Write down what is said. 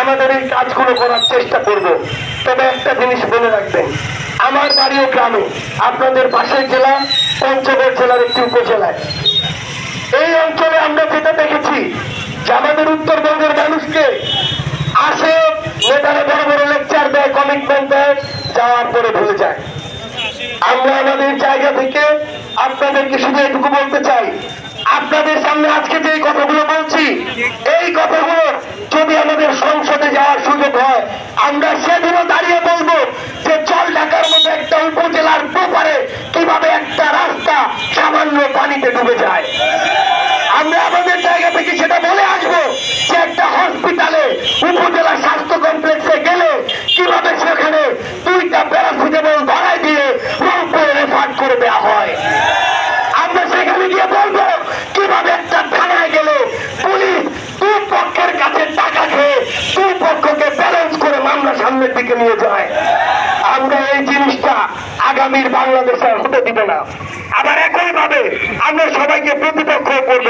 আমাদের এই কাজগুলো করার চেষ্টা করব। তবে একটা জিনিস মনে রাখবেন, আমার বাড়িও গ্রামে, আপনাদের পাশের জেলা পঞ্চগড় জেলার একটি উপজেলায়। এই অঞ্চলে আমরা যেটা দেখেছি যে আমাদের উত্তরবঙ্গের মানুষকে আসে, নেতারা বড় বড় লেকচার দেয়, কমিটমেন্ট দেয়, যাওয়ার পরে ভুলে যায়। আমরা আমাদের জায়গা থেকে আপনাদেরকে শুধু এটুকু বলতে চাই, আপনাদের সামনে আজকে যে কথাগুলো বলছি, এই কথাগুলো যদি আমাদের সংসদে যাওয়ার সুযোগ হয়, আমরা সেদিনও দাঁড়িয়ে বলবো যে চল ঢাকার মতো একটা উপজেলার ব্যাপারে কিভাবে একটা রাস্তা সামান্য পানিতে ডুবে যায়। আমরা আমাদের জায়গা থেকে সেটা বলে আসবো যে একটা হসপিটালে, উপজেলা স্বাস্থ্য কমপ্লেক্সে গেলে কিভাবে সেখানে 2টা প্যারাসিটামল ধরাই দিয়ে রংপুরে রেফার করে দেওয়া হয়। আমরা সেখানে গিয়ে বলবো কিভাবে একটা থানায় গেলে পুলিশ দুই পক্ষের কাছে টাকা খেয়ে দুই পক্ষকে ব্যালেন্স করে মামলা সামনের দিকে নিয়ে যায়। আমরা এই জিনিসটা আগামীর বাংলাদেশে হতে দিব না। আবার একই ভাবে আমরা সবাইকে প্রতিপক্ষ করব